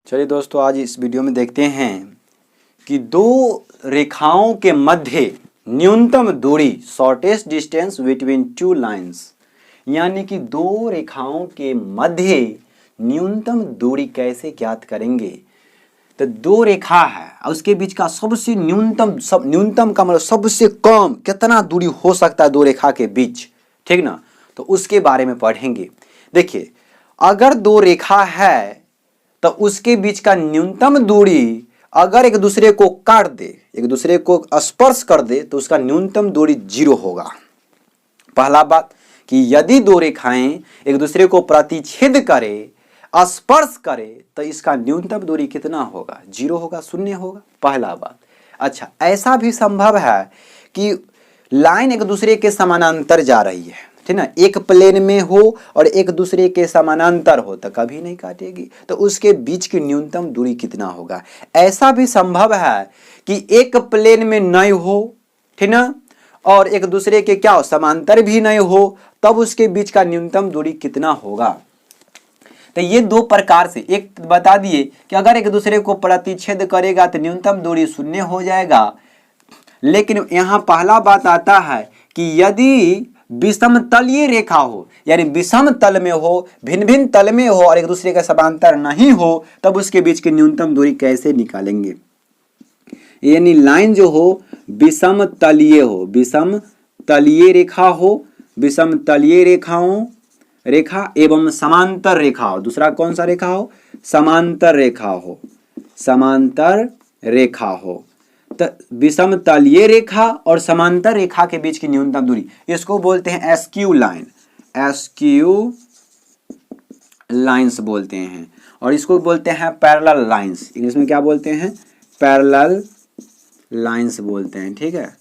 चलिए दोस्तों, आज इस वीडियो में देखते हैं कि दो रेखाओं के मध्य न्यूनतम दूरी shortest distance between two lines, यानी कि दो रेखाओं के मध्य न्यूनतम दूरी कैसे ज्ञात करेंगे। तो दो रेखा है और उसके बीच का सबसे न्यूनतम का मतलब सबसे कम कितना दूरी हो सकता है दो रेखा के बीच, ठीक ना। तो उसके बारे में पढ़ेंगे। देखिए, अगर दो रेखा है तो उसके बीच का न्यूनतम दूरी अगर एक दूसरे को काट दे, एक दूसरे को स्पर्श कर दे, तो उसका न्यूनतम दूरी 0 होगा। पहला बात कि यदि दो रेखाएं एक दूसरे को प्रतिच्छेद करे, स्पर्श करे, तो इसका न्यूनतम दूरी कितना होगा? 0 होगा, 0 होगा। पहला बात। अच्छा, ऐसा भी संभव है कि लाइन एक दूसरे के समानांतर जा रही है, ठीक ना, एक प्लेन में हो और एक दूसरे के समानांतर हो तो कभी नहीं काटेगी, तो उसके बीच की न्यूनतम दूरी कितना होगा। ऐसा भी संभव है कि एक प्लेन में नहीं हो, ठीक ना, और एक दूसरे के क्या हो, समांतर भी नहीं हो, तब उसके बीच का न्यूनतम दूरी कितना होगा। तो ये दो प्रकार से, एक बता दिए कि अगर एक दूसरे को प्रतिच्छेद करेगा तो न्यूनतम दूरी 0 हो जाएगा। लेकिन यहां पहला बात आता है कि यदि विषम तलीय रेखा हो, यानी विषम तल में हो, भिन्न भिन्न तल में हो और एक दूसरे का समांतर नहीं हो, तब उसके बीच की न्यूनतम दूरी कैसे निकालेंगे। यानी लाइन जो हो विषम तलीय हो, विषम तलीय रेखा हो, विषम तलीय रेखा एवं समांतर रेखा हो। दूसरा कौन सा रेखा हो? समांतर रेखा हो, समांतर रेखा हो। तो विषम तलीय रेखा और समांतर रेखा के बीच की न्यूनतम दूरी, इसको बोलते हैं एस्क्यू लाइन, एस्क्यू लाइंस बोलते हैं। और इसको बोलते हैं पैरेलल लाइंस, इंग्लिश में क्या बोलते हैं? पैरेलल लाइंस बोलते हैं, ठीक है।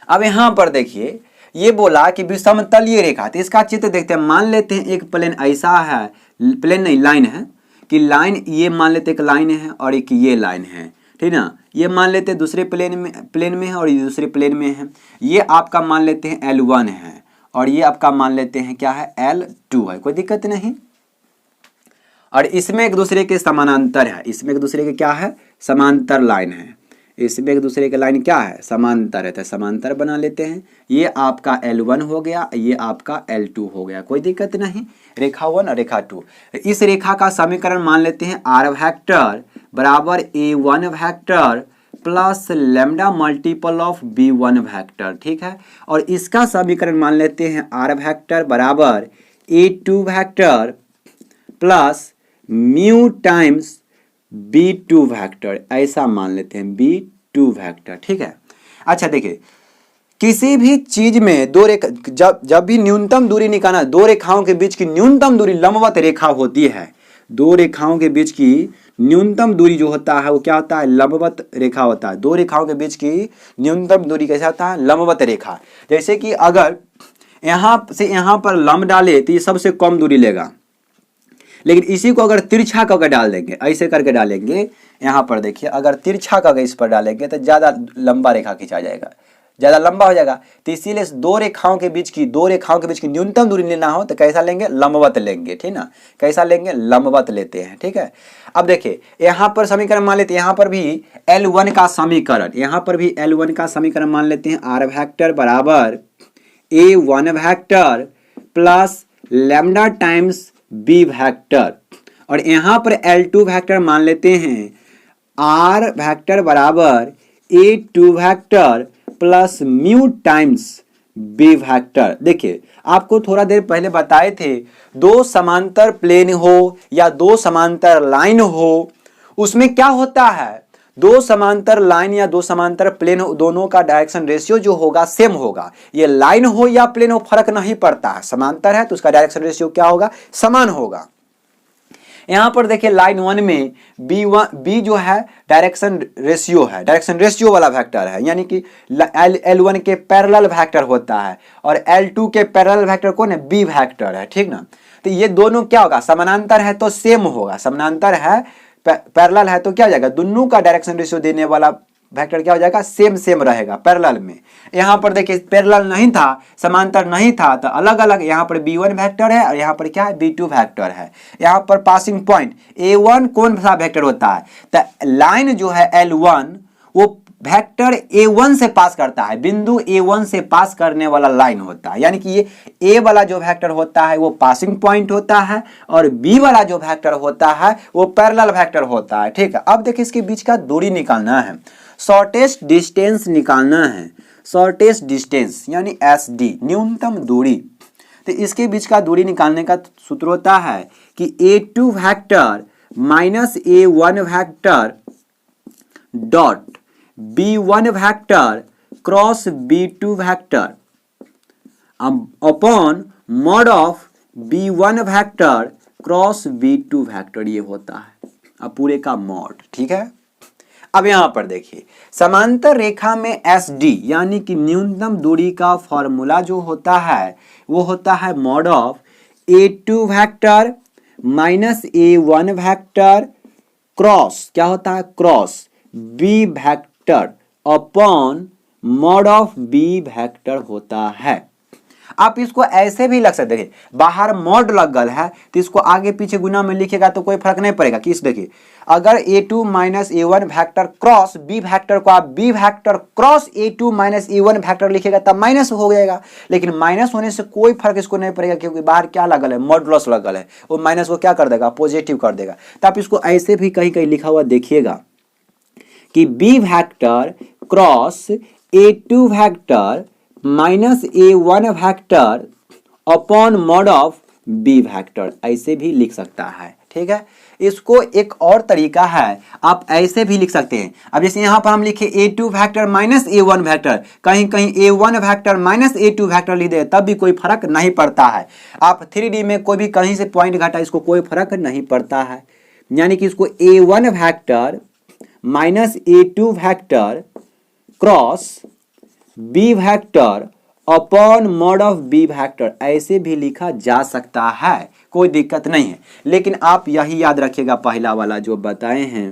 अब यहां पर देखिए, ये बोला कि विषम तलीय रेखा, तो इसका चित्र देखते हैं। मान लेते हैं एक प्लेन ऐसा है, प्लेन नहीं लाइन है, कि लाइन ये मान लेते एक लाइन है और एक ये लाइन है, ठीक ना। ये मान लेते हैं दूसरे प्लेन में है और ये दूसरे प्लेन में है। ये आपका मान लेते हैं L1 है और ये आपका मान लेते हैं क्या है, L2 है, कोई दिक्कत नहीं। और इसमें एक दूसरे के समानांतर है, इसमें एक दूसरे के क्या है, समांतर लाइन है, इसमें एक दूसरे के लाइन क्या है, समांतर है, तो समांतर बना लेते हैं। ये आपका L1 हो गया, ये आपका L2 हो गया, कोई दिक्कत नहीं। रेखा 1 और रेखा 2। इस रेखा का समीकरण मान लेते हैं R वेक्टर बराबर A1 vector plus lambda multiple of B1 vector, ठीक है। और इसका समीकरण मान लेते हैं R वेक्टर बराबर A2 vector plus mu times B2 vector, ऐसा मान लेते हैं B2 वेक्टर, ठीक है। अच्छा देखिए, किसी भी चीज में दो रेखा, जब भी न्यूनतम दूरी निकालना, दो रेखाओं के बीच की न्यूनतम दूरी लंबवत रेखा होती है। दो रेखाओं के बीच की न्यूनतम दूरी जो होता है वो क्या होता है, लंबवत रेखा होता है। दो रेखाओं के बीच की न्यूनतम दूरी कैसा होता है, लंबवत रेखा। जैसे कि अगर यहां से यहां पर लंब डाले तो ये सबसे कम दूरी लेगा, लेकिन इसी को अगर तिरछा करके डाल देंगे, ऐसे करके डालेंगे, यहाँ पर देखिए, अगर तिरछा करके इस पर डालेंगे तो ज़्यादा लंबा रेखा खींचा जाएगा, ज़्यादा लंबा हो जाएगा। तो इसीलिए दो रेखाओं के बीच की न्यूनतम दूरी लेना हो तो कैसा लेंगे, लंबवत लेंगे, ठीक ना। कैसा लेंगे, लंबवत लेते हैं, ठीक है। अब देखिए, यहाँ पर समीकरण मान लेते हैं, यहाँ पर भी L1 का समीकरण, यहाँ पर भी L1 का समीकरण मान लेते हैं। R वेक्टर बराबर A1 vector plus lambda times B vector, और यहां पर L2 वेक्टर मान लेते हैं R वेक्टर बराबर A2 vector plus mu times B vector. देखिए, आपको थोड़ा देर पहले बताए थे, दो समांतर प्लेन हो या दो समांतर लाइन हो, उसमें क्या होता है, दो समांतर लाइन या दो समांतर प्लेन, दोनों का डायरेक्शन रेशियो जो होगा सेम होगा। ये लाइन हो या प्लेन हो फर्क नहीं पड़ता है, समांतर है तो उसका डायरेक्शन रेशियो क्या होगा, समान होगा। यहां पर देखिए, लाइन 1 में B जो है डायरेक्शन रेशियो है, डायरेक्शन रेशियो वाला वेक्टर है, यानी कि L1 के पैरेलल वेक्टर होता है और L2 के पैरेलल वेक्टर कौन है, B वेक्टर है, ठीक ना। तो ये दोनों क्या होगा, समानांतर है तो सेम होगा, समानांतर है पैरेलल है तो क्या हो जाएगा, दोनों का डायरेक्शन रेशियो देने वाला वेक्टर क्या हो जाएगा, सेम सेम रहेगा पैरेलल में। यहाँ पर देखिए पैरेलल नहीं था, समांतर नहीं था, तो अलग अलग यहाँ पर b1 वेक्टर है और यहाँ पर क्या है b2 वेक्टर है। यहाँ पर पासिंग पॉइंट a1 कौन सा वेक्टर होता है, तो लाइन जो है L1 वो वेक्टर a1 से पास करता है, बिंदु a1 से पास करने वाला लाइन होता है। यानी कि ये a वाला जो वेक्टर होता है वो पासिंग पॉइंट होता है और b वाला जो वेक्टर होता है वो पैरेलल वेक्टर होता है। ठीक है, अब देखिए इसके बीच का दूरी निकालना है, शॉर्टेस्ट डिस्टेंस निकालना है, शॉर्टेस्ट डिस्टेंस यानी SD, न्यूनतम दूरी। तो इसके बीच का दूरी निकालने का सूत्र होता है कि a2 vector minus a1 vector dot b1 vector cross b2 vector upon mod of b1 vector cross b2 vector, ये होता है अब पूरे का मॉड। ठीक है, अब यहां पर देखिए समांतर रेखा में SD यानी कि न्यूनतम दूरी का फॉर्मूला जो होता है वो होता है mod of a2 vector minus a1 vector cross क्या होता है, cross b vector upon mod of b vector होता है। आप इसको ऐसे भी लग सकते हैं, बाहर मॉड लग गल है तो इसको आगे पीछे गुना में लिखेगा तो कोई फर्क नहीं पड़ेगा। किस देखिए अगर a2 minus a1 vector cross b vector को आप b vector cross a2 minus a1 vector लिखेगा तब माइनस हो जाएगा, लेकिन माइनस होने से कोई फर्क इसको नहीं पड़ेगा क्योंकि बाहर क्या लगल है, मॉडुलस लगल है, वो माइनस को क्या कर देगा, पॉजिटिव कर देगा। तो आप इसको ऐसे भी कहीं कहीं लिखा हुआ देखिएगा कि b vector cross a2 vector minus a1 vector upon mod of b vector, ऐसे भी लिख सकता है। ठीक है, इसको एक और तरीका है, आप ऐसे भी लिख सकते हैं। अब जैसे यहाँ पर हम लिखे a2 vector minus a1 vector, कहीं कहीं a1 vector minus a2 vector लिख दे तब भी कोई फर्क नहीं पड़ता है। आप 3D में कोई भी कहीं से पॉइंट घटा इसको कोई फर्क नहीं पड़ता है। यानी कि इसको a1 vector minus a2 vector cross b vector upon mod of b vector ऐसे भी लिखा जा सकता है, कोई दिक्कत नहीं है। लेकिन आप यही याद रखिएगा पहला वाला जो बताए हैं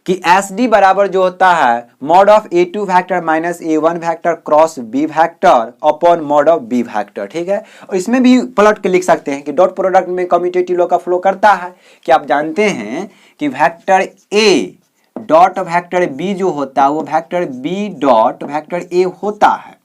कि SD बराबर जो होता है mod of a2 vector minus a1 vector cross b vector upon mod of b vector. ठीक है, और इसमें भी पलट के लिख सकते हैं कि डॉट प्रोडक्ट में कम्यूटेटिव लॉ का फ्लो करता है कि आप जानते हैं कि vector a dot vector b जो होता है वो vector b dot vector a होता है,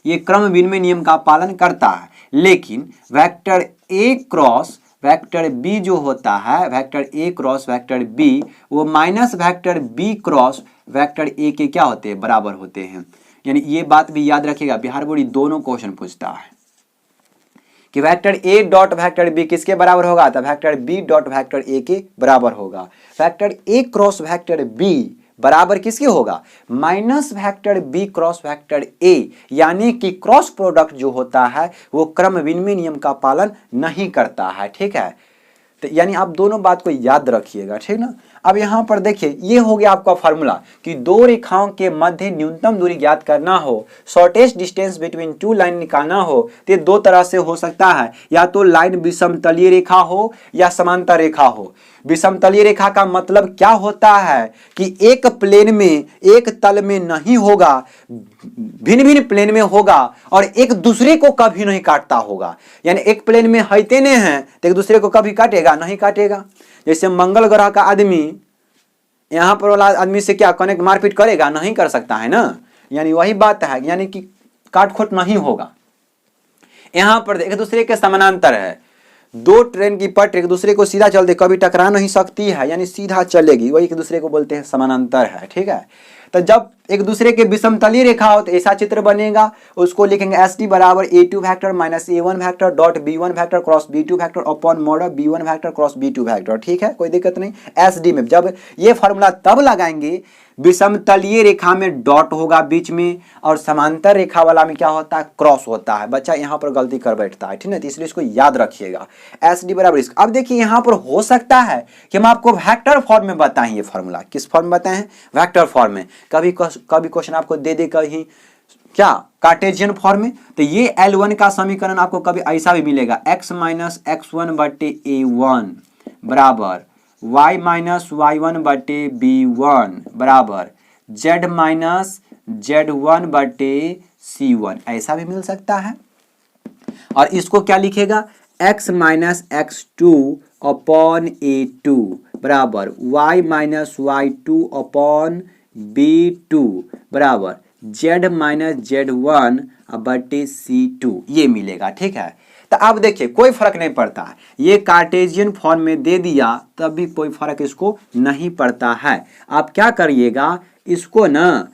ये क्रम विनिमय नियम का पालन करता है। लेकिन vector a cross vector b जो होता है, vector a cross vector b वो minus vector b cross vector a के क्या होते हैं, बराबर होते हैं। यानी ये बात भी याद रखिएगा, बिहार बोर्ड दोनों क्वेश्चन पूछता है कि vector a dot vector b किसके बराबर होगा, तो vector b dot vector a के बराबर होगा। Vector a cross vector b बराबर किसके होगा, minus vector b cross vector a, यानी कि क्रॉस प्रोडक्ट जो होता है वो क्रम विनिमय नियम का पालन नहीं करता है। ठीक है, तो यानी आप दोनों बात को याद रखिएगा। ठीक ना, अब यहाँ पर देखिए ये हो गया आपका फॉर्मूला कि दो रेखाओं के मध्य न्यूनतम दूरी ज्ञात करना हो, shortest distance between two line निकालना हो तो दो तरह से हो सकता है, या तो लाइन विषमतलीय रेखा हो या समांतर रेखा हो। विषमतलीय रेखा का मतलब क्या होता है कि एक प्लेन में एक तल में नहीं होगा, भिन्न भिन्न प्लेन में होगा और एक दूसरे को कभी नहीं काटता होगा। यानी एक प्लेन में हईते नहीं है तो एक दूसरे को कभी काटेगा नहीं काटेगा। जैसे मंगल ग्रह का आदमी यहाँ पर वाला आदमी से क्या कनेक्ट मारपीट करेगा, नहीं कर सकता है ना। यानी वही बात है, यानी कि काट खोट नहीं होगा। यहाँ पर एक दूसरे के समानांतर है, दो ट्रेन की पटरी एक दूसरे को सीधा चलते कभी टकरा नहीं सकती है, यानी सीधा चलेगी, वही एक दूसरे को बोलते हैं समानांतर है। ठीक है, तो जब एक दूसरे के विषमतलीय रेखा हो तो ऐसा चित्र बनेगा, उसको लिखेंगे SD बराबर a2 vector minus a1 vector dot b1 vector cross b2 vector upon mod of b1 vector cross b2 vector. ठीक है, कोई दिक्कत नहीं। SD में जब ये फॉर्मूला तब लगाएंगे विषमतलीय रेखा में डॉट होगा बीच में और समांतर रेखा वाला में क्या होता है, क्रॉस होता है। बच्चा यहाँ पर गलती कर बैठता है, ठीक है, तो इसलिए इसको याद रखिएगा SD बराबर इसका। अब देखिए यहाँ पर हो सकता है कि हम आपको वेक्टर फॉर्म में बताएं, ये फॉर्मूला किस फॉर्म में बताएं, वेक्टर फॉर्म में। कभी क्वेश्चन आपको दे दे कहीं क्या कार्टेशियन फॉर्म में, तो ये L1 का समीकरण आपको कभी ऐसा भी मिलेगा x माइनस x1 बटे a1 बराबर y माइनस y1 बटे b1 बराबर z माइनस z1 बटे c1, ऐसा भी मिल सकता है। और इसको क्या लिखेगा, x minus x2 upon a2 बराबर y minus y2 upon b2 बराबर z माइनस z1 बटे c2, ये मिलेगा। ठीक है, तो अब देखिए कोई फर्क नहीं पड़ता है, ये कार्टेशियन फॉर्म में दे दिया तब भी कोई फर्क इसको नहीं पड़ता है। आप क्या करिएगा, इसको ना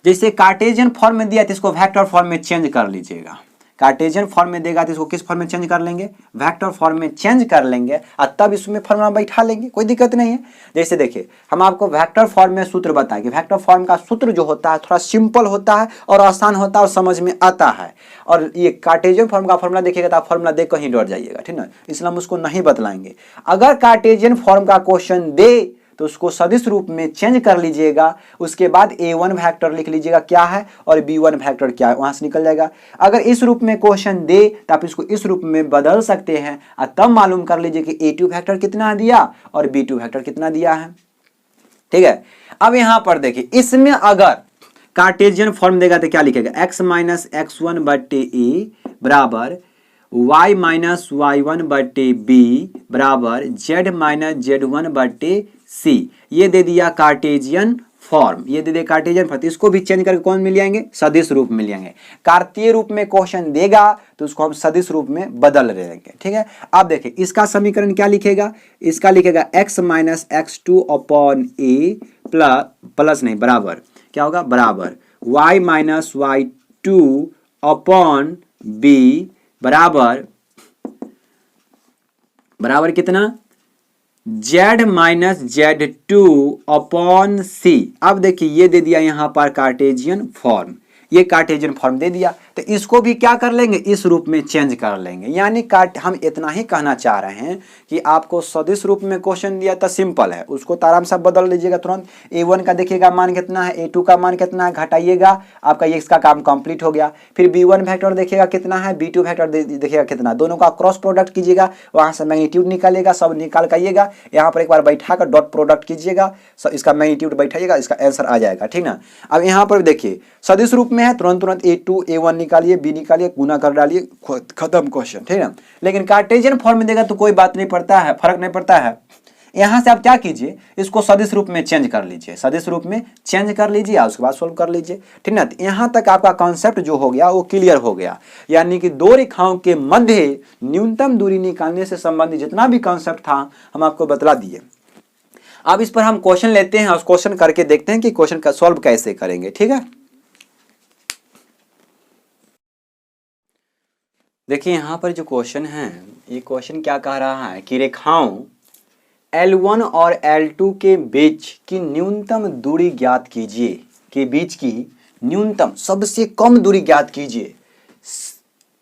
जैसे कार्टेशियन फॉर्म में दिया तो इसको वेक्टर फॉर्म में चेंज कर लीजिएगा। कार्टेशियन फॉर्म में देगा तो इसको किस फॉर्म में चेंज कर लेंगे, वेक्टर फॉर्म में चेंज कर लेंगे और तब इसमें फॉर्मूला बैठा लेंगे, कोई दिक्कत नहीं है। जैसे देखिए हम आपको वेक्टर फॉर्म में सूत्र बताएंगे। वेक्टर फॉर्म का सूत्र जो होता है थोड़ा सिंपल होता है और आसान होता है और समझ में आता है। और ये कार्टेशियन फॉर्म का फॉर्मूला देखिएगा तो आप फॉर्मूला देख कहीं डर जाइएगा, ठीक ना, इसलिए हम उसको नहीं बतलाएंगे। अगर कार्टेशियन फॉर्म का क्वेश्चन दे तो उसको सदिश रूप में चेंज कर लीजिएगा, उसके बाद a1 वेक्टर लिख लीजिएगा क्या है और b1 वेक्टर क्या है, वहां से निकल जाएगा। अगर इस रूप में क्वेश्चन दे तो आप इसको इस रूप में बदल सकते हैं और तब मालूम कर लीजिए कि a2 वेक्टर कितना दिया और b2 वेक्टर कितना दिया है। ठीक है, अब यहां पर देखिए इसमें अगर कार्टेशियन फॉर्म देगा तो क्या लिखेगा, x माइनस x1 बटे a बराबर y माइनस y1 बटे b बराबर z माइनस z1 बटे c, ये दे दिया कार्टेशियन फॉर्म, ये दे दिया कार्टेशियन फॉर्म। इसको भी चेंज करके कौन मिल जाएंगे, सदिश रूप मिल जाएंगे। कार्तीय रूप में क्वेश्चन देगा तो उसको हम सदिश रूप में बदल देंगे। ठीक है, अब देखिए इसका समीकरण क्या लिखेगा, इसका लिखेगा x minus x2 upon a plus नहीं बराबर क्या होगा, बराबर y minus y2 upon b बराबर कितना, z minus z2 upon c। अब देखिए ये दे दिया यहां पर कार्टेशियन फॉर्म, ये कार्टेशियन फॉर्म दे दिया तो इसको भी क्या कर लेंगे, इस रूप में चेंज कर लेंगे। यानी हम इतना ही कहना चाह रहे हैं कि आपको सदिश रूप में क्वेश्चन दिया तो सिंपल है, उसको तो आराम से बदल लीजिएगा तुरंत। a1 का देखिएगा मान कितना है, a2 का मान कितना है, घटाइएगा आपका ये इसका काम कंप्लीट हो गया। फिर b1 वेक्टर देखिएगा कितना है, b2 वेक्टर देखिएगा कितना, दोनों का क्रॉस प्रोडक्ट कीजिएगा, वहां से मैग्नीट्यूड निकालिएगा, सब निकाल करिएगा, यहाँ पर एक बार बैठा कर डॉट प्रोडक्ट कीजिएगा, इसका मैग्नीट्यूड बैठाइएगा, इसका आंसर आ जाएगा। ठीक ना, अब यहाँ पर देखिए सदिश रूप में है, तुरंत a2 a1 निकालिए, b निकालिए, गुना कर डालिए, खत्म क्वेश्चन। ठीक है, लेकिन कार्टेशियन फॉर्म में देगा तो कोई बात नहीं पड़ता है, फर्क नहीं पड़ता है। यहां से आप क्या कीजिए, इसको सदिश रूप में चेंज कर लीजिए, सदिश रूप में चेंज कर लीजिए और उसके बाद सोल्व कर लीजिए। ठीक ना, यहां तक आपका कॉन्सेप्ट जो हो गया वो क्लियर हो गया। यानी कि दो रेखाओं के मध्य न्यूनतम दूरी निकालने से संबंधित जितना भी कॉन्सेप्ट था हम आपको बतला दिए। अब इस पर हम क्वेश्चन लेते हैं और क्वेश्चन करके देखते हैं कि क्वेश्चन का सॉल्व कैसे करेंगे। ठीक है, देखिए यहाँ पर जो क्वेश्चन है, ये क्वेश्चन क्या कह रहा है कि रेखाओं L1 और L2 के बीच की न्यूनतम दूरी ज्ञात कीजिए, के बीच की न्यूनतम सबसे कम दूरी ज्ञात कीजिए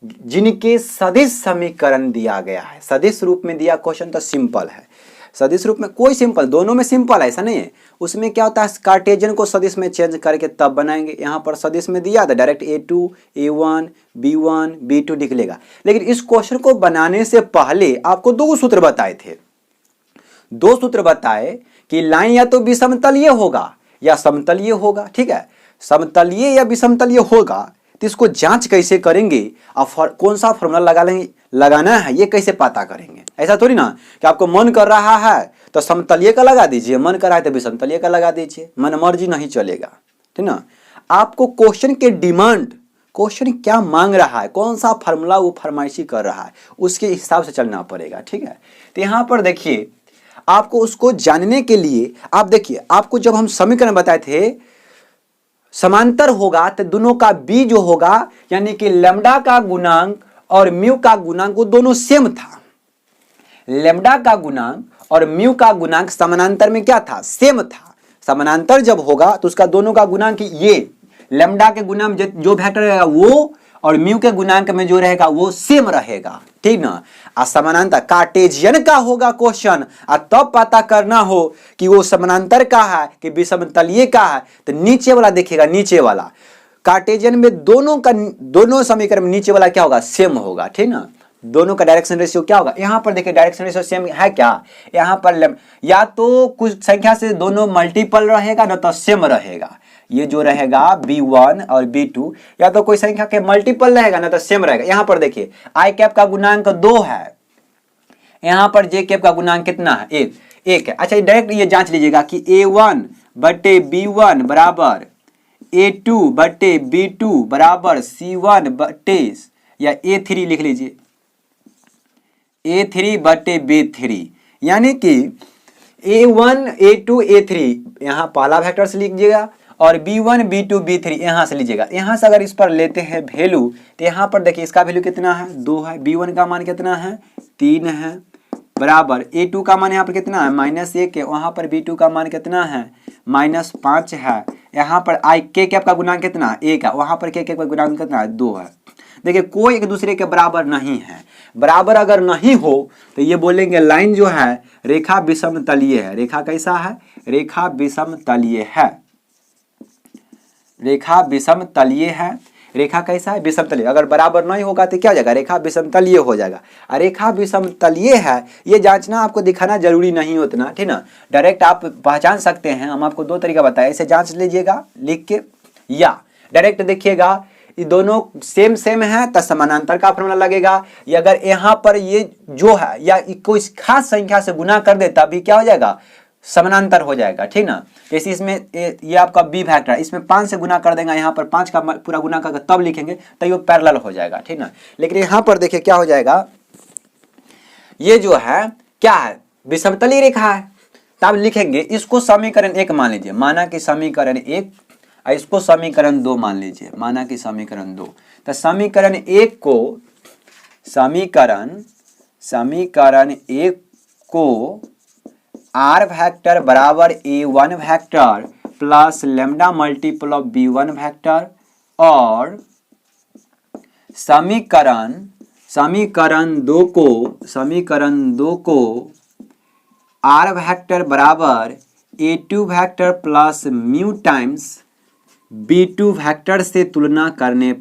जिनके सदिश समीकरण दिया गया है। सदिश रूप में दिया क्वेश्चन तो सिंपल है, सदिश रूप में कोई सिंपल, दोनों में सिंपल है ऐसा नहीं है। उसमें क्या होता है, कार्टेशियन को सदिश में चेंज करके तब बनाएंगे। यहाँ पर सदिश में दिया था direct a2 a1 b1 b2 निकलेगा। लेकिन इस क्वेश्चन को बनाने से पहले आपको दो सूत्र बताए थे, दो सूत्र बताए कि लाइन या तो विषमतलीय होगा या समतलीय होगा। ठीक है, समतलीय या विषमतलीय होगा तो इसको जांच कैसे करेंगे और कौन सा फॉर्मूला लगाना है ये कैसे पता करेंगे। ऐसा थोड़ी ना कि आपको मन कर रहा है तो समतलीय का लगा दीजिए, मन कर रहा है तो विषमतलीय का लगा दीजिए, मन मर्जी नहीं चलेगा। ठीक ना, आपको क्वेश्चन के डिमांड, क्वेश्चन क्या मांग रहा है, कौन सा फॉर्मूला वो फरमाइशी कर रहा है, उसके हिसाब से चलना पड़ेगा। ठीक है, तो यहाँ पर देखिए आपको उसको जानने के लिए आप देखिए, आपको जब हम समीकरण बताए थे समांतर होगा तो दोनों का b जो होगा यानी कि लैम्डा का गुणांक और म्यू का गुणांक वो दोनों सेम था। लैम्डा का गुणांक और म्यू का गुणांक समानांतर में क्या था, सेम था। समानांतर जब होगा तो उसका दोनों का गुणांक, ये लैम्डा के गुणांक जो वेक्टर रहेगा वो और म्यू के गुणांक में जो रहेगा वो सेम रहेगा। ठीक ना, समानांतर कार्टेशियन का होगा क्वेश्चन और तब पता करना हो कि वो समानांतर का है कि विषमतलीय का है तो नीचे वाला देखिएगा, नीचे वाला कार्टेशियन में दोनों समीकरण में नीचे वाला क्या होगा, सेम होगा। ठीक ना, दोनों का डायरेक्शन रेशियो क्या होगा, यहाँ पर देखिए डायरेक्शन रेशियो सेम है क्या, यहाँ पर या तो कुछ संख्या से दोनों मल्टीपल रहेगा ना तो सेम रहेगा, ये जो रहेगा b1 और b2 या तो कोई संख्या के मल्टीपल रहेगा ना तो सेम रहेगा। यहाँ पर देखिए आई कैप का गुणांक 2 है, यहाँ पर जे कैप का गुणांक कितना है, एक है। अच्छा डायरेक्ट ये जांच लीजिएगा कि a1 बटे b1 बराबर a2 बटे b2 बराबर c1 बटे या a3 लिख लीजिए a3 बटे b3, यानी कि a1 a2 a3 यहाँ पहला वेक्टर से लीजिएगा और b1 b2 b3 यहाँ से लीजिएगा। यहाँ से अगर इस पर लेते हैं वैल्यू तो यहाँ पर देखिए इसका वैल्यू कितना है, 2 है, b1 का मान कितना है, 3 है, बराबर a2 का मान यहाँ पर कितना है, -1 है, वहाँ पर b2 का मान कितना है, -5 है, यहाँ पर आई के कैप का गुणांक कितना है, 1 है, वहाँ पर के कैप का गुणांक कितना है, 2 है। देखिए कोई एक दूसरे के बराबर नहीं है, बराबर अगर नहीं हो तो ये बोलेंगे लाइन जो है रेखा विषम तलीय है। रेखा कैसा है, रेखा विषम तलीय है, रेखा विषम तलीय है। रेखा कैसा है, विषम तलीय। अगर बराबर नहीं होगा तो क्या हो जाएगा, रेखा विषम तलीय हो जाएगा। रेखा विषम तलीय है ये जांचना आपको दिखाना जरूरी नहीं उतना, ठीक ना, डायरेक्ट आप पहचान सकते हैं। हम आपको 2 तरीका बताए, इसे जांच लीजिएगा लिख के, या डायरेक्ट देखिएगा ये दोनों सेम है तो समानांतर का फॉर्मूला लगेगा, या अगर यहाँ पर ये जो है या कोई खास संख्या से गुना कर दे तभी क्या हो जाएगा, समानांतर हो जाएगा, ठीक ना। जैसे इसमें ये आपका बी वेक्टर, इसमें 5 से गुना कर देंगे, यहाँ पर 5 का पूरा गुना करके तब लिखेंगे तो ये पैरेलल हो जाएगा, ठीक ना। लेकिन यहाँ पर देखिए क्या हो जाएगा, ये जो है क्या है, विषमतलीय रेखा है, तब लिखेंगे इसको समीकरण 1 मान लीजिए, माना कि समीकरण 1, इसको समीकरण 2 मान लीजिए, माना कि समीकरण 2। तो समीकरण 1 को समीकरण 1 को आर वेक्टर बराबर a1 vector plus lambda multiple of b1 vector, और समीकरण 2 को आर वेक्टर बराबर a2 vector plus mu times b2 vector से तुलना करने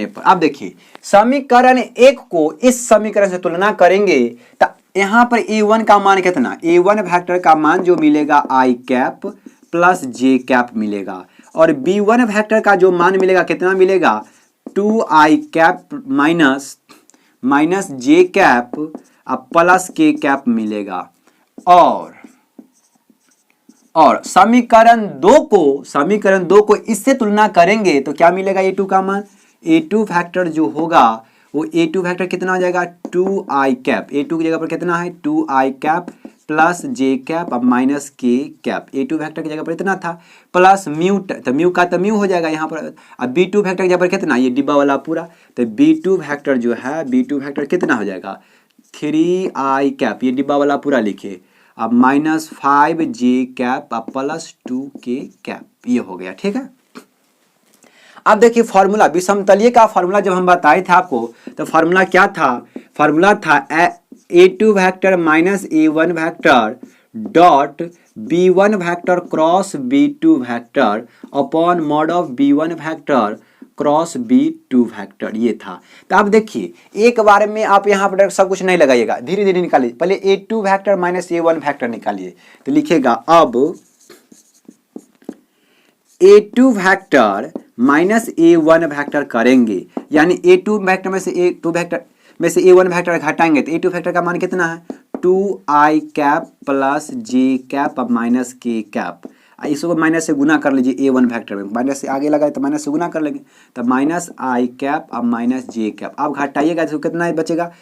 पर अब देखिए समीकरण 1 को इस समीकरण से तुलना करेंगे तो यहाँ पर a1 का मान कितना, a1 वेक्टर का मान जो मिलेगा आई कैप प्लस जे कैप मिलेगा, और b1 वेक्टर का जो मान मिलेगा कितना मिलेगा, 2 आई कैप माइनस जे कैप प्लस के कैप मिलेगा। और समीकरण 2 को इससे तुलना करेंगे तो क्या मिलेगा, a2 का मान, a2 वेक्टर जो होगा वो a2 वेक्टर कितना हो जाएगा, 2 आई कैप, a2 की जगह पर कितना है 2 आई कैप प्लस जे कैप अब माइनस के कैप, a2 वेक्टर की जगह पर इतना था प्लस म्यू, तो म्यू का तो म्यू हो जाएगा यहाँ पर। अब b2 वेक्टर की जगह पर कितना, ये डिब्बा वाला पूरा, तो b2 वेक्टर जो है b2 वेक्टर कितना हो जाएगा 3 आई कैप, ये डिब्बा वाला पूरा लिखे, अब -5 जे कैप अब प्लस 2 के कैप, ये हो गया, ठीक है। अब देखिए फॉर्मूला विषमतलीय का फॉर्मूला जब हम बताए थे आपको तो फॉर्मूला क्या था, फॉर्मूला था a2 vector minus a1 vector dot b1 vector cross b2 vector upon mod of b1 vector cross b2 vector, ये था। तो आप देखिए एक बार में आप यहाँ पर सब कुछ नहीं लगाइएगा, धीरे धीरे निकालिए, पहले a2 vector minus a1 vector निकालिए, तो लिखेगा अब a2 vector minus a1 vector करेंगे, यानी a2 वेक्टर में से a1 वेक्टर घटाएंगे तो a2 वेक्टर का मान कितना है 2 आई कैप प्लस जे कैप अब माइनस के कैप, इसको माइनस से गुना कर लीजिए a1 वेक्टर में, माइनस से आगे लगाए तो माइनस से गुना कर लेंगे, तो माइनस आई कैप अब माइनस जे कैप, अब घटाइएगा तो कितना बचेगा,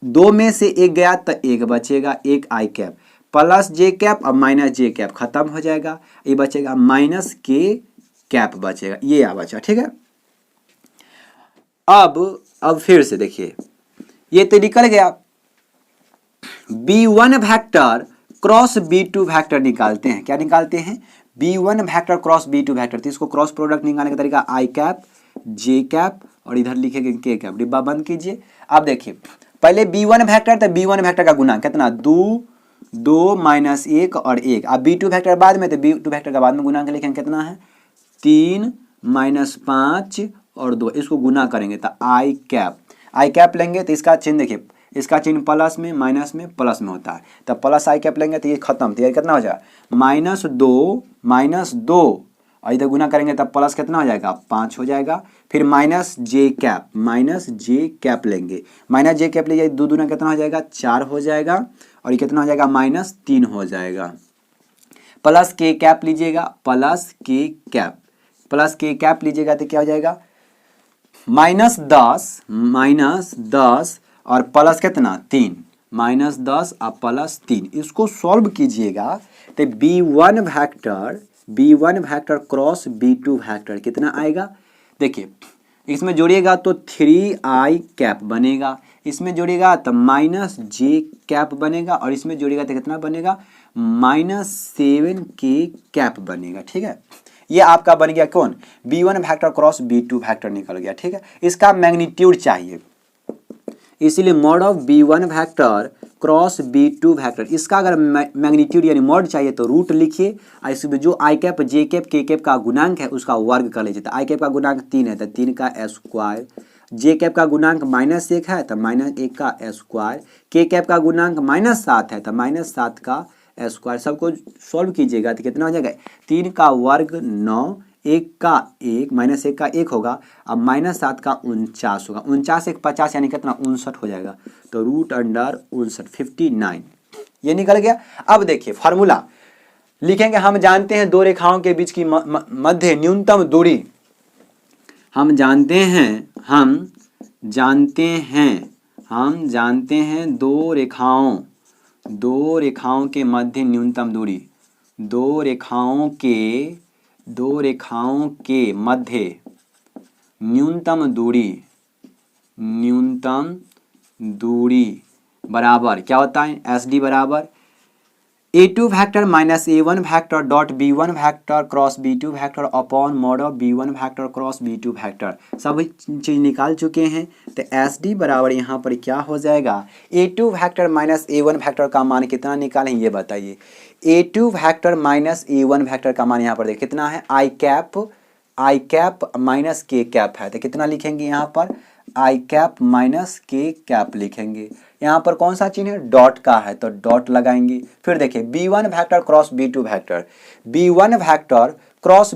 2 में से 1 गया तो 1 बचेगा, 1 आई कैप प्लस जे कैप अब माइनस जे कैप खत्म हो जाएगा, ये बचेगा माइनस के कैप बचेगा, ये आ बचा, ठीक है। अब फिर से देखिए ये तो निकल गया, b1 vector cross b2 vector निकालते हैं, क्या निकालते हैं, b1 vector cross b2 vector, तो इसको क्रॉस प्रोडक्ट निकालने का तरीका आई कैप जे कैप और इधर लिखेंगे के कैप, डिब्बा बंद कीजिए। अब देखिए पहले b1 वेक्टर, तो b1 वेक्टर का गुना कितना 2 माइनस 1 और 1, अब b2 वेक्टर बाद में, तो b2 वेक्टर का बाद में गुना लिखेंगे कितना है 3 -5 और 2, इसको गुना करेंगे तो आई कैप लेंगे तो इसका चिन्ह देखिए, इसका चिन्ह प्लस में माइनस में प्लस में होता है, तो प्लस आई कैप लेंगे तो ये खत्म, तो ये कितना हो जाएगा -2 और इधर गुना करेंगे तब प्लस कितना हो जाएगा 5 हो जाएगा। फिर माइनस जे कैप लेंगे, माइनस जे कैप लीजिए, 2 दूना कितना हो जाएगा 4 हो जाएगा और ये कितना हो जाएगा -3 हो जाएगा। प्लस के कैप लीजिएगा, प्लस के कैप लीजिएगा तो क्या हो जाएगा -10 और प्लस कितना 3, -10 और +3। इसको सॉल्व कीजिएगा तो b1 vector cross b2 vector कितना आएगा, देखिए इसमें जोड़िएगा तो 3i कैप बनेगा, इसमें जोड़िएगा तो -j कैप बनेगा और इसमें जोड़िएगा तो कितना बनेगा -7k कैप बनेगा। ठीक है, ये आपका बन गया कौन b1 vector cross b2 vector निकल गया। ठीक है, इसका मैग्नीट्यूड चाहिए, इसीलिए mod of b1 vector cross b2 vector, इसका अगर मैग्नीट्यूड यानी मॉड चाहिए तो रूट लिखिए और इसमें जो आई कैप जे कैप के कैप का गुणांक है उसका वर्ग कर लीजिए। तो आई कैप का गुणांक 3 है तो 3 का स्क्वायर, जे कैप का गुणांक -1 है तो -1 का स्क्वायर, के कैप का गुणांक -7 है तो -7 का स्क्वायर। सबको सॉल्व कीजिएगा तो कितना हो जाएगा 3 का वर्ग 9, 1 का 1 -1 का 1 होगा, अब -7 का 49 होगा, 49 1 50 यानी कितना 59 हो जाएगा, तो √59 59 ये निकल गया। अब देखिए फार्मूला लिखेंगे, हम जानते हैं दो रेखाओं के बीच की मध्य न्यूनतम दूरी, हम जानते हैं दो रेखाओं के मध्य न्यूनतम दूरी, दो रेखाओं के मध्य न्यूनतम दूरी बराबर क्या होता है, SD बराबर a2 vector -a1 vector dot b1 vector cross b2 vector upon mod of b1 vector cross b2 vector. सब चीज निकाल चुके हैं तो SD बराबर यहाँ पर क्या हो जाएगा, a2 वेक्टर -a1 वेक्टर का मान कितना निकालें ये बताइए। a2 वेक्टर -a1 वेक्टर का मान यहाँ पर देखिए कितना है, आई कैप माइनस के कैप है, तो कितना लिखेंगे यहाँ पर आई कैप माइनस के कैप लिखेंगे। यहाँ पर कौन सा चिन्ह है, डॉट का है तो डॉट लगाएंगे। फिर देखिए b1 vector cross b2 vector, b1 vector cross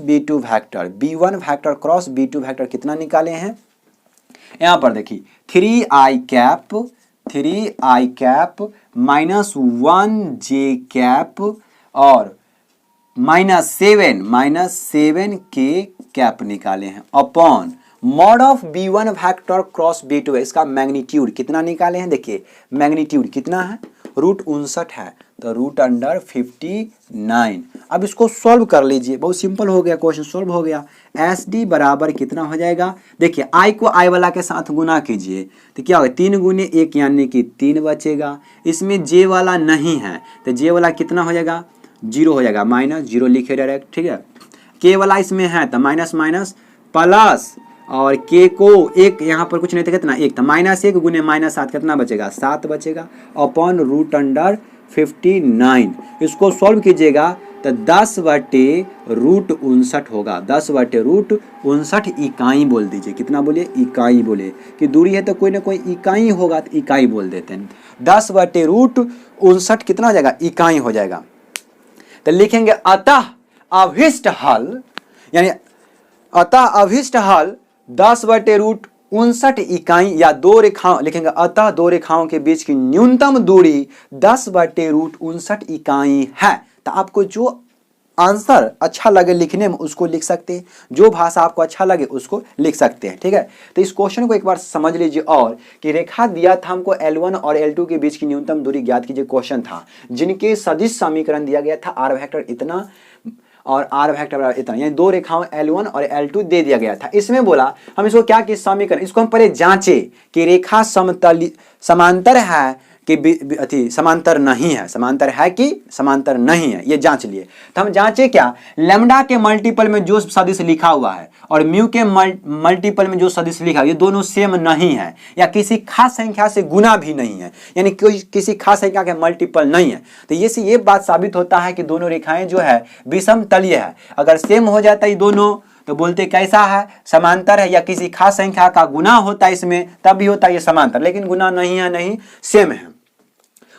b2 vector कितना निकाले हैं, यहाँ पर देखिए 3i कैप -1j कैप और -7 के कैप निकाले हैं upon mod of b1 vector cross b2 है, इसका मैग्नीट्यूड कितना निकाले हैं, देखिए मैग्नीट्यूड कितना है √59 है तो √59। अब इसको सॉल्व कर लीजिए, बहुत सिंपल हो गया, क्वेश्चन सॉल्व हो गया। SD बराबर कितना हो जाएगा, देखिए i को i वाला के साथ गुना कीजिए तो क्या होगा 3 गुने 1 यानी कि 3 बचेगा, इसमें j वाला नहीं है तो j वाला कितना हो जाएगा 0 हो जाएगा, -0 लिखे डायरेक्ट। ठीक है, k वाला इसमें है तो माइनस प्लस और k को 1 यहाँ पर कुछ नहीं था कितना 1 था, -1 गुने -7 कितना बचेगा 7 बचेगा अपॉन √59। इसको सॉल्व कीजिएगा तो 10/√59 होगा, 10/√59 इकाई बोल दीजिए, कितना बोलिए इकाई बोले कि दूरी है तो कोई ना कोई इकाई होगा तो इकाई बोल देते हैं। 10/√59 कितना हो जाएगा इकाई हो जाएगा, तो लिखेंगे अतः अभिष्ट हल 10/√59 इकाई या दो रेखाओं लिखेंगे, अतः दो रेखाओं के बीच की न्यूनतम दूरी 10/√59 इकाई है। तो आपको जो आंसर अच्छा लगे लिखने में उसको लिख सकते हैं, जो भाषा आपको अच्छा लगे उसको लिख सकते हैं। ठीक है, तो इस क्वेश्चन को एक बार समझ लीजिए और कि रेखा दिया था हमको L1 और L2 के बीच की न्यूनतम दूरी ज्ञात कीजिए क्वेश्चन था, जिनके सदिश समीकरण दिया गया था r वेक्टर इतना और r वेक्टर इतना, यानी दो रेखाओं L1 और L2 दे दिया गया था। इसमें बोला हम इसको क्या कि समीकरण, इसको हम पहले जांचे कि रेखा समांतर है कि समांतर नहीं है, समांतर है कि समांतर नहीं है, ये जांच लिए। तो हम जांचे क्या, लैम्डा के मल्टीपल में जो सदिश लिखा हुआ है और म्यू के मल्टीपल में जो सदिश लिखा है ये दोनों सेम नहीं है या किसी खास संख्या से गुना भी नहीं है, यानी किसी खास संख्या के मल्टीपल नहीं है। तो ये बात साबित होता है कि दोनों रेखाएं जो है विषम तलीय है। अगर सेम हो जाता है दोनों तो बोलते कैसा है, समांतर है, या किसी खास संख्या का गुना होता है इसमें तब भी होता है ये समांतर, लेकिन गुना नहीं है, नहीं सेम है।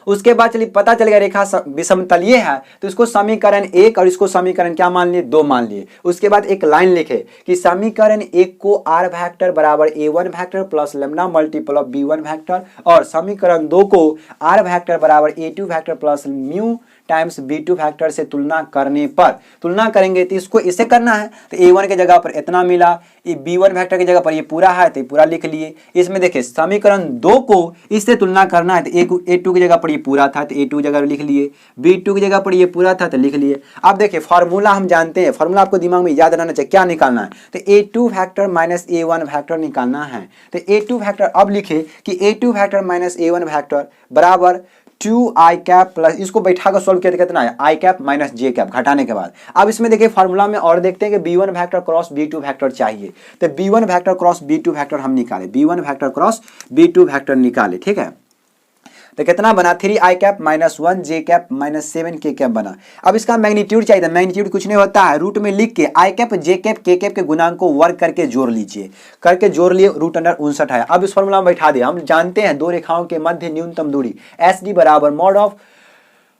उसके बाद चलिए पता चलेगा रेखा विषमतलीय है, तो इसको समीकरण 1 और इसको समीकरण क्या मान लिए, 2 मान लिए। उसके बाद एक लाइन लिखे कि समीकरण 1 को r वेक्टर बराबर a1 vector plus lambda multiple of b1 vector, और समीकरण 2 को r वेक्टर बराबर a2 vector plus mu times b2 vector से तुलना करने पर, तुलना करेंगे तो इसको इसे करना है, तो a1 के जगह पर इतना मिला, b1 वेक्टर की जगह पर ये पूरा है तो ये पूरा लिख लिए। इसमें देखिए समीकरण 2 को इससे तुलना करना है, तो a2 की जगह पर ये पूरा था तो a2 की जगह लिख लिए, b2 की जगह पर ये पूरा था तो लिख लिए। अब देखिए फार्मूला हम जानते हैं, फार्मूला आपको दिमाग में याद रहना चाहिए, क्या निकालना है, तो a2 vector minus a1 vector निकालना है। तो a2 वेक्टर अब लिखे कि a2 vector minus a1 vector बराबर 2i कैप प्लस, इसको बैठा कर सोल्व किया तो कितना है i cap minus j cap घटाने के बाद। अब इसमें देखिए फार्मूला में और देखते हैं कि b1 vector cross b2 vector चाहिए, तो b1 vector cross b2 vector हम निकाले, b1 vector cross b2 vector निकाले, ठीक है। तो कितना बना 3i cap minus 1 j cap minus 7 k cap बना। अब इसका मैग्नीट्यूड चाहिए, मैग्नीट्यूड कुछ नहीं होता है, रूट में लिख के i cap j cap k cap के गुणांक को वर्ग करके जोड़ लीजिए, करके जोड़ लिए, रूट अंडर 59 है। अब इस फॉर्मूला में बैठा दिया, हम जानते हैं दो रेखाओं के मध्य न्यूनतम दूरी SD बराबर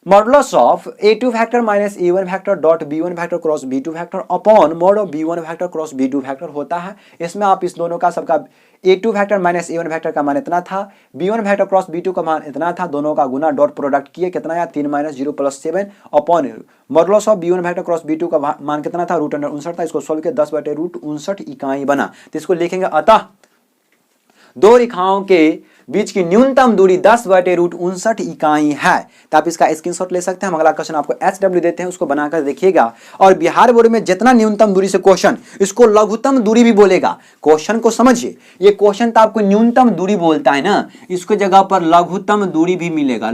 modulus of a2 vector minus a1 vector dot b1 vector cross b2 vector upon mod of b1 vector cross b2 vector होता है। इसमें आप इस दोनों का सबका a2 vector minus a1 vector का मान इतना था, b1 वेक्टर क्रॉस b2 का मान इतना था, दोनों का गुना डॉट प्रोडक्ट किए, कितना आया 3 minus 0 plus 7 upon modulus of b1 vector cross b2 का मान कितना था, रूट अंडर 59 था। इसको सोल्व किया 10 बटे रूट 59 इकाई बना, तो इसको लिखेंगे अतः दो रेखाओं के बीच की न्यूनतम दूरी 10 बटे रूट 59 इकाई है। तो आप इसका स्क्रीनशॉट ले सकते हैं। हम अगला क्वेश्चन आपको SW देते हैं, उसको बनाकर देखिएगा। और बिहार बोर्ड में जितना न्यूनतम दूरी से क्वेश्चन, इसको लघुत्तम दूरी भी बोलेगा। क्वेश्चन को समझिए, ये क्वेश्चन तो आपको न्यूनतम दूरी बोलता है ना, इसको जगह पर लघुत्तम दूरी भी मिलेगा।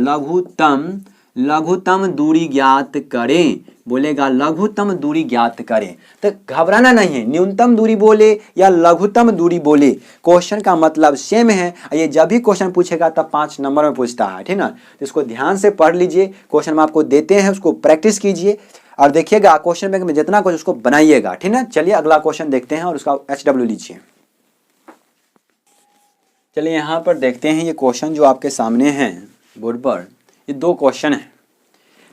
लघुत्तम दूरी ज्ञात करें बोलेगा, लघुत्तम दूरी ज्ञात करें। तो घबराना नहीं है, न्यूनतम दूरी बोले या लघुत्तम दूरी बोले, क्वेश्चन का मतलब सेम है। ये जब भी क्वेश्चन पूछेगा तब 5 नंबर में पूछता है, ठीक ना। इसको ध्यान से पढ़ लीजिए, क्वेश्चन हम आपको देते हैं, उसको प्रैक्टिस कीजिए और देखिएगा क्वेश्चन बैंक में जितना कुछ उसको बनाइएगा, ठीक ना। चलिए अगला क्वेश्चन देखते हैं और उसका HW लीजिए। चलिए यहाँ पर देखते हैं ये क्वेश्चन जो आपके सामने हैं बोर्ड पर, ये 2 क्वेश्चन है।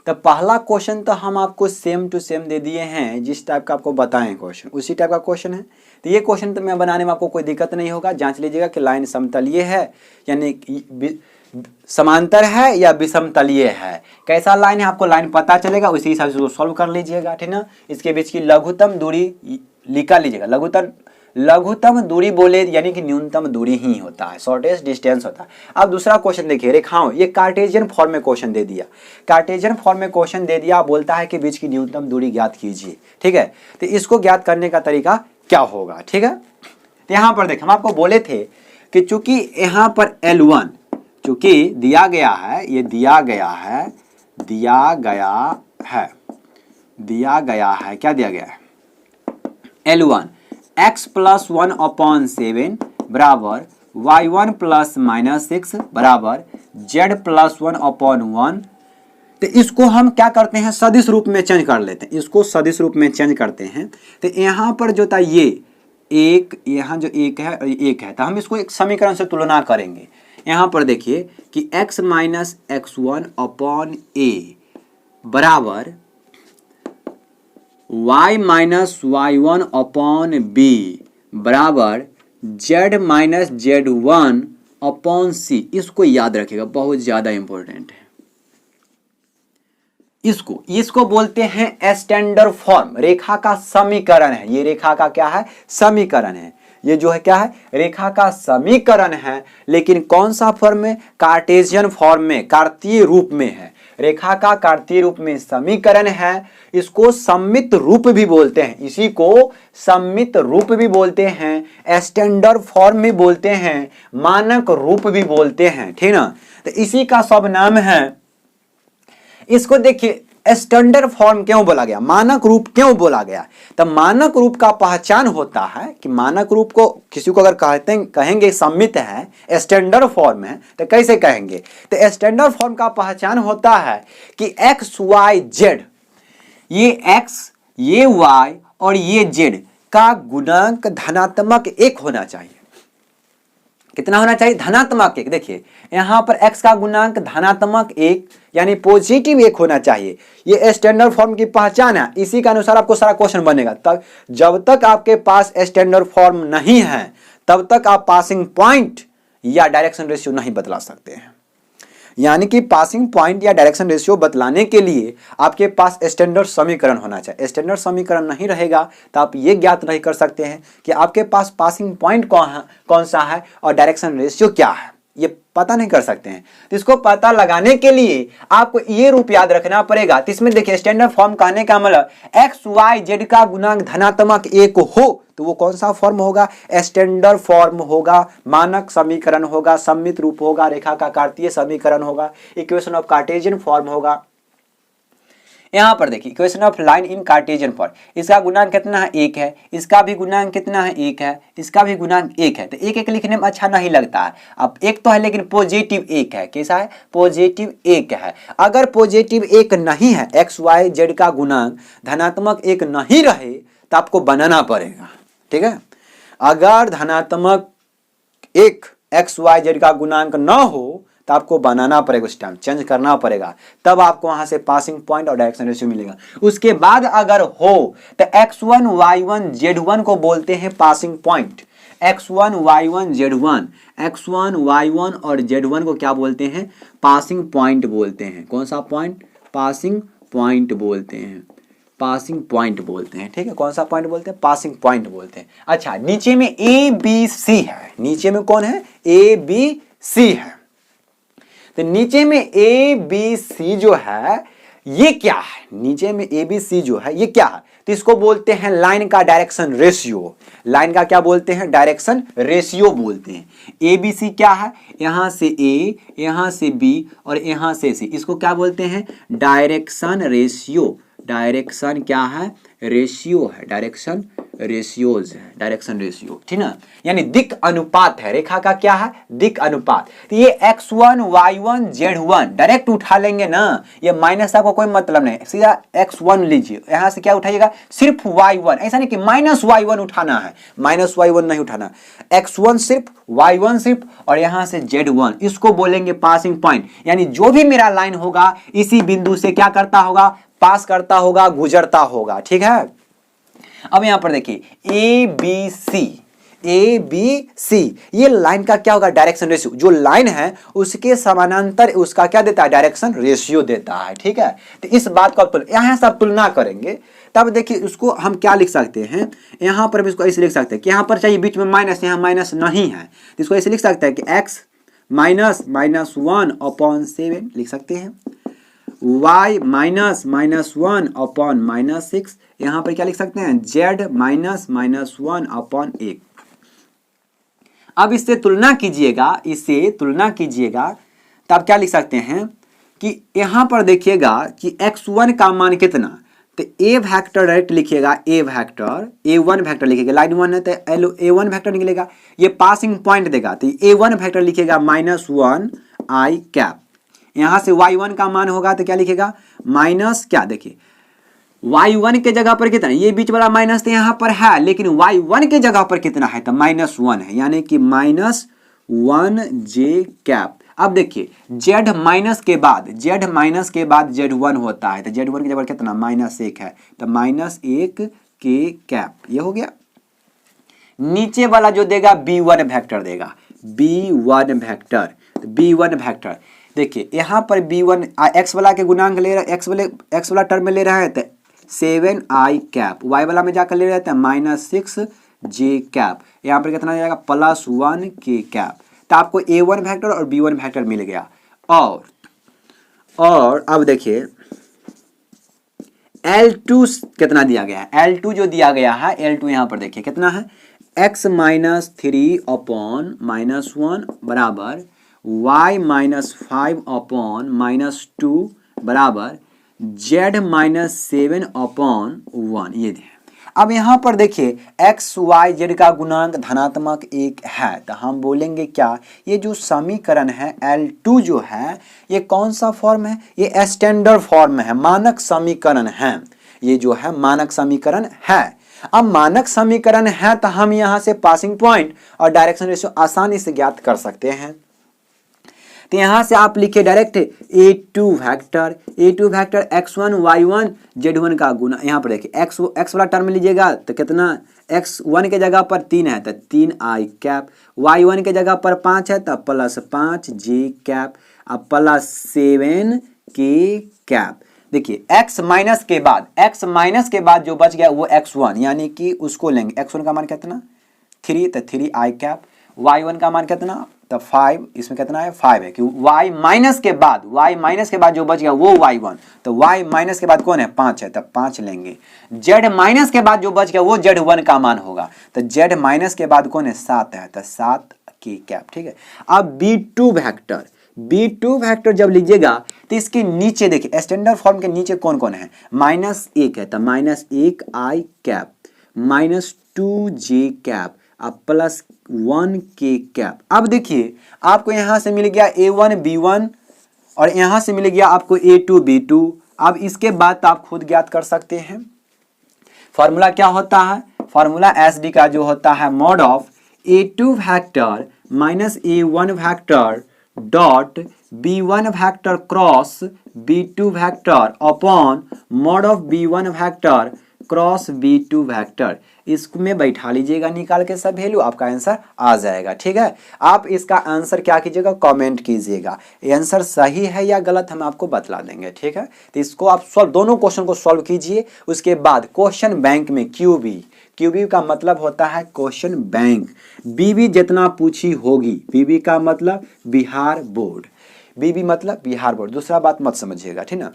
तो पहला क्वेश्चन तो हम आपको सेम टू सेम दे दिए हैं, जिस टाइप का आपको बताएं क्वेश्चन उसी टाइप का क्वेश्चन है। तो ये क्वेश्चन तो मैं बनाने में आपको कोई दिक्कत नहीं होगा। जांच लीजिएगा कि लाइन समतलीय है यानी समांतर है या विषमतलीय है। कैसा लाइन है आपको लाइन पता चलेगा, उसी हिसाब से उसको सॉल्व कर लीजिएगा, ठीक ना। इसके बीच की लघुत्तम दूरी निकाल लीजिएगा। लघुत्तम दूरी बोले यानी कि न्यूनतम दूरी ही होता है, शॉर्टेस्ट डिस्टेंस होता है। अब दूसरा क्वेश्चन देखिए, रेखाओं, ये कार्टेशियन फॉर्म में क्वेश्चन दे दिया। कार्टेशियन फॉर्म में क्वेश्चन दे दिया, बोलता है कि बीच की न्यूनतम दूरी ज्ञात कीजिए, ठीक है। तो इसको ज्ञात करने का तरीका क्या होगा, ठीक है। तो यहाँ पर देखिए, हम आपको बोले थे कि चूंकि यहाँ पर L1 चूंकि दिया गया है, ये दिया गया है, क्या दिया गया है, L1 x प्लस 1 अपॉन 7 बराबर y1 प्लस माइनस 6 बराबर z प्लस 1 अपॉन 1। तो इसको हम क्या करते हैं, सदिश रूप में चेंज कर लेते हैं, इसको सदिश रूप में चेंज करते हैं। तो यहाँ पर जो था ये एक, यहाँ जो एक है और एक है, तो हम इसको एक समीकरण से तुलना करेंगे। यहाँ पर देखिए कि x minus x1 upon a बराबर y minus y1 upon b बराबर z minus z1 upon c। इसको याद रखिएगा, बहुत ज्यादा इंपॉर्टेंट है। इसको बोलते हैं स्टैंडर्ड फॉर्म, रेखा का समीकरण है। ये रेखा का क्या है, समीकरण है। ये जो है क्या है, रेखा का समीकरण है, लेकिन कौन सा फॉर्म में, कार्टेशियन फॉर्म में, कार्तीय रूप में है। रेखा का कार्तीय रूप में समीकरण है। इसको सममित रूप भी बोलते हैं, इसी को सममित रूप भी बोलते हैं, स्टैंडर्ड फॉर्म भी बोलते हैं, मानक रूप भी बोलते हैं, ठीक ना। तो इसी का सब नाम है। इसको देखिए, स्टैंडर्ड फॉर्म क्यों बोला गया, मानक रूप क्यों बोला गया। तो मानक रूप का पहचान होता है कि मानक रूप को किसी को अगर कहेंगे सममित है, स्टैंडर्ड फॉर्म है, तो कैसे कहेंगे। तो स्टैंडर्ड फॉर्म का पहचान होता है कि x y z, ये x, ये y और ये z का गुणांक धनात्मक 1 होना चाहिए। कितना होना चाहिए? धनात्मक 1। देखिए यहां पर x का गुणांक धनात्मक 1 यानी पॉजिटिव 1 होना चाहिए। ये स्टैंडर्ड फॉर्म की पहचान है, इसी के अनुसार आपको सारा क्वेश्चन बनेगा। तब जब तक आपके पास स्टैंडर्ड फॉर्म नहीं है तब तक आप पासिंग पॉइंट या डायरेक्शन रेशियो नहीं बदला सकते हैं। यानी कि पासिंग पॉइंट या डायरेक्शन रेशियो बतलाने के लिए आपके पास स्टैंडर्ड समीकरण होना चाहिए। स्टैंडर्ड समीकरण नहीं रहेगा तो आप ये ज्ञात नहीं कर सकते हैं कि आपके पास पासिंग पॉइंट कौन सा है और डायरेक्शन रेशियो क्या है, ये पता नहीं कर सकते हैं। तो इसको पता लगाने के लिए आपको ये रूप याद रखना पड़ेगा। तो इसमें देखिए स्टैंडर्ड फॉर्म कहने का मतलब एक्स वाई जेड का गुणांक धनात्मक 1 हो तो वो कौन सा फॉर्म होगा? स्टैंडर्ड फॉर्म होगा, मानक समीकरण होगा, सममित रूप होगा, रेखा का कार्तीय समीकरण होगा, इक्वेशन ऑफ कार्टेशियन फॉर्म होगा। यहां पर देखिए equation of line in Cartesian form, इसका गुणांक कितना है? 1 है। इसका भी गुणांक कितना है? 1 है। इसका भी गुणांक 1 है। तो 1 लिखने में अच्छा नहीं लगता है। अब 1 तो है लेकिन पॉजिटिव 1 है। कैसा है? पॉजिटिव 1 है। अगर पॉजिटिव 1 नहीं है, एक्स वाई जेड का गुणांक धनात्मक 1 नहीं रहे तो आपको बनाना पड़ेगा। ठीक है, अगर धनात्मक 1 एक्स वाई जेड का गुणांक न हो तो आपको बनाना पड़ेगा, उस टाइम चेंज करना पड़ेगा, तब आपको वहां से पासिंग पॉइंट और डायरेक्शन रेशियो मिलेगा। उसके बाद अगर हो तो x1 y1 z1 को बोलते हैं passing point. x1 y1 z1, x1 y1 और z1 को क्या बोलते हैं? पासिंग पॉइंट बोलते हैं। कौन सा पॉइंट? पासिंग पॉइंट बोलते हैं। पासिंग पॉइंट बोलते हैं। ठीक है, कौन सा पॉइंट बोलते हैं? पासिंग पॉइंट बोलते हैं। अच्छा, नीचे में ए बी सी है। नीचे में कौन है? ए बी सी है। तो नीचे में ए बी सी जो है ये क्या है? नीचे में ए बी सी जो है ये क्या है? तो इसको बोलते हैं लाइन का डायरेक्शन रेशियो। लाइन का क्या बोलते हैं? डायरेक्शन रेशियो बोलते हैं। ए बी सी क्या है? यहां से ए, यहां से बी और यहां से सी, इसको क्या बोलते हैं? Direction ratio. डायरेक्शन क्या है? रेशियो है। डायरेक्शन रेशियोज है। डायरेक्शन रेशियो, ठीक ना, यानी दिक अनुपात है। रेखा का क्या है? दिक अनुपात। तो ये x1 y1 z1 डायरेक्ट उठा लेंगे ना, ये माइनस का कोई मतलब नहीं, सीधा x1 लीजिए, यहां से क्या उठाइएगा? सिर्फ y1। ऐसा नहीं कि माइनस y1 उठाना है, माइनस y1 नहीं उठाना, x1 सिर्फ, y1 सिर्फ और यहां से z1, इसको बोलेंगे पासिंग पॉइंट। यानी जो भी मेरा लाइन होगा इसी बिंदु से क्या करता होगा? पास करता होगा, गुजरता होगा। ठीक है, अब यहां पर देखिए A B C, A B C, ये लाइन का क्या होगा? Direction ratio. जो लाइन है उसके समानांतर उसका क्या देता है? डायरेक्शन रेशियो देता है। ठीक है, तो इस बात को आप यहां से तुलना करेंगे तब देखिए उसको हम क्या लिख सकते हैं? यहां पर भी इसको ऐसे लिख सकते हैं कि यहां पर चाहिए बीच में माइनस, यहां माइनस नहीं है तो इसको ऐसे लिख सकते हैं कि x माइनस माइनस 1/7 लिख सकते हैं, y माइनस माइनस 1/-6, यहां पर क्या लिख सकते हैं? z minus minus 1/8। अब इससे तुलना कीजिएगा, इससे तुलना कीजिएगा तब क्या लिख सकते हैं कि यहां पर देखिएगा कि x1 का मान कितना, तो a वेक्टर डायरेक्ट लिखिएगा, a वेक्टर, a1 वेक्टर लिखिएगा, लाइन 1 है तो a1 वेक्टर निकलेगा, ये पासिंग पॉइंट देगा तो a1 वेक्टर लिखिएगा -1 i कैप। यहां से y1 का मान होगा तो क्या लिखेगा? माइनस क्या, देखिए y1 के जगह पर कितना, ये बीच वाला माइनस तो यहां पर है लेकिन y1 के जगह पर कितना है? तो -1 है, यानी कि -1 j कैप। अब देखिए z माइनस के बाद, z माइनस के बाद z1 होता है तो z1 की जगह कितना? -1 है तो -1 k कैप। ये हो गया। नीचे वाला जो देगा b1 वेक्टर देगा, b1 वेक्टर, तो b1 वेक्टर देखिए यहां पर b1 x वाला के गुणांक ले रहा है, x वाला टर्म में ले रहा है तो 7i कैप, y वाला में जाकर ले रहे हैं -6 j कैप, यहां पर कितना जाएगा? +1 k कैप। तो आपको a1 वेक्टर और b1 वेक्टर मिल गया। और अब देखिए L2 कितना दिया गया है? L2 जो दिया गया है, L2 यहां पर देखिए कितना है? x माइनस 3/-1 बराबर y माइनस 5/-2 बराबर z माइनस 7/1, ये है। अब यहां पर देखिए x y z का गुणांक धनात्मक 1 है तो हम बोलेंगे क्या? ये जो समीकरण है L2 जो है ये कौन सा फॉर्म है? ये स्टैंडर्ड फॉर्म है, मानक समीकरण है, ये जो है मानक समीकरण है। अब मानक समीकरण है तो हम यहां से पासिंग पॉइंट और डायरेक्शन रेशियो आसानी से ज्ञात कर सकते हैं। तो यहां से आप लिखिए direct a2 vector x1 y1 z1 का गुना। यहां पर देखिए x वाला टर्म लीजिएगा तो कितना, x1 के जगह पर 3 है तो 3i कैप, y1 के जगह पर 5 है तो +5j कैप, अब +7k कैप। देखिए x माइनस के बाद जो बच गया वो x1, यानी कि उसको लेंगे। x1 का मान कितना 3 तो 3i कैप, y1 का मान कितना तो 5, इसमें कितना है 5 है कि y माइनस के बाद जो बच गया वो y1, तो y माइनस के बाद कौन है 5 है तो 5 लेंगे। z माइनस के बाद जो बच गया वो z1 का मान होगा, तो z माइनस के बाद कौन है 7 है तो 7 की कैप। ठीक है, अब b2 वेक्टर जब लीजिएगा तो इसके नीचे देखिए स्टैंडर्ड फॉर्म के नीचे कौन कौन है, -1 है तो -1i कैप, -2j कैप, अब +1k कैप। अब देखिए आपको यहां से मिल गया a1 b1 और यहां से मिल गया आपको a2 b2। अब इसके बाद तो आप खुद ज्ञात कर सकते हैं। फॉर्मूला क्या होता है, फॉर्मूला SD का जो होता है mod of a2 vector minus a1 vector dot b1 vector cross b2 vector upon mod of b1 vector cross b2 vector. इसमें बैठा लीजिएगा निकाल के सब वैल्यू, आपका आंसर आ जाएगा। ठीक है, आप इसका आंसर क्या कीजिएगा, कमेंट कीजिएगा। ये आंसर सही है या गलत हम आपको बतला देंगे। ठीक है, तो इसको आप दोनों क्वेश्चन को सॉल्व कीजिए। उसके बाद क्वेश्चन बैंक में QB का मतलब होता है क्वेश्चन बैंक। BB जितना पूछी होगी, BB का मतलब बिहार बोर्ड, BB मतलब बिहार बोर्ड, दूसरा बात मत समझिएगा। ठीक ना,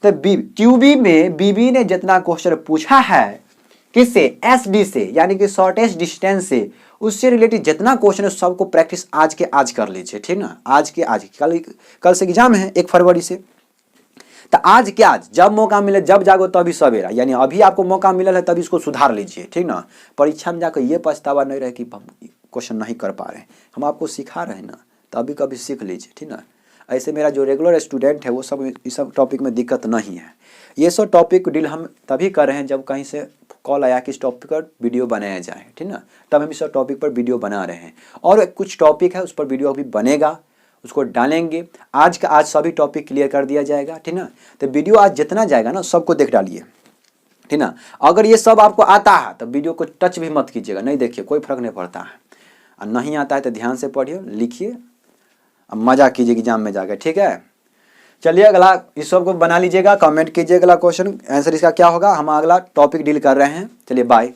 तो QB में BB ने जितना क्वेश्चन पूछा है किससे, SD से, यानी कि शॉर्टेस्ट डिस्टेंस से, उससे रिलेटेड जितना क्वेश्चन है सबको प्रैक्टिस आज के आज कर लीजिए। ठीक ना, आज के आज, कल से एग्जाम है 1 फरवरी से, तो आज के आज जब मौका मिले, जब जागो तभी सवेरा, यानी अभी आपको मौका मिला है तभी इसको सुधार लीजिए। ठीक ना, परीक्षा में जाकर ये पछतावा नहीं रहे कि हम क्वेश्चन नहीं कर पा रहे हैं, हम आपको सिखा रहे हैं ना, तो अभी कभी सीख लीजिए। ठीक ना, ऐसे मेरा जो रेगुलर स्टूडेंट है वो सब इस सब टॉपिक में दिक्कत नहीं है। ये सब टॉपिक डील हम तभी कर रहे हैं जब कहीं से कॉल आया कि इस टॉपिक पर वीडियो बनाया जाए। ठीक ना, तब हम इस टॉपिक पर वीडियो बना रहे हैं, और कुछ टॉपिक है उस पर वीडियो अभी बनेगा, उसको डालेंगे। आज का आज सभी टॉपिक क्लियर कर दिया जाएगा। ठीक ना, तो वीडियो आज जितना जाएगा ना सबको देख डालिए। ठीक ना, अगर ये सब आपको आता है तो वीडियो को टच भी मत कीजिएगा, नहीं देखिए, कोई फर्क नहीं पड़ता है। और नहीं आता है तो ध्यान से पढ़िए, लिखिए, अब मजा कीजिए एग्जाम में जाकर। ठीक है, चलिए अगला इस सब को बना लीजिएगा, कमेंट कीजिए अगला क्वेश्चन आंसर इसका क्या होगा। हम अगला टॉपिक डील कर रहे हैं। चलिए बाय।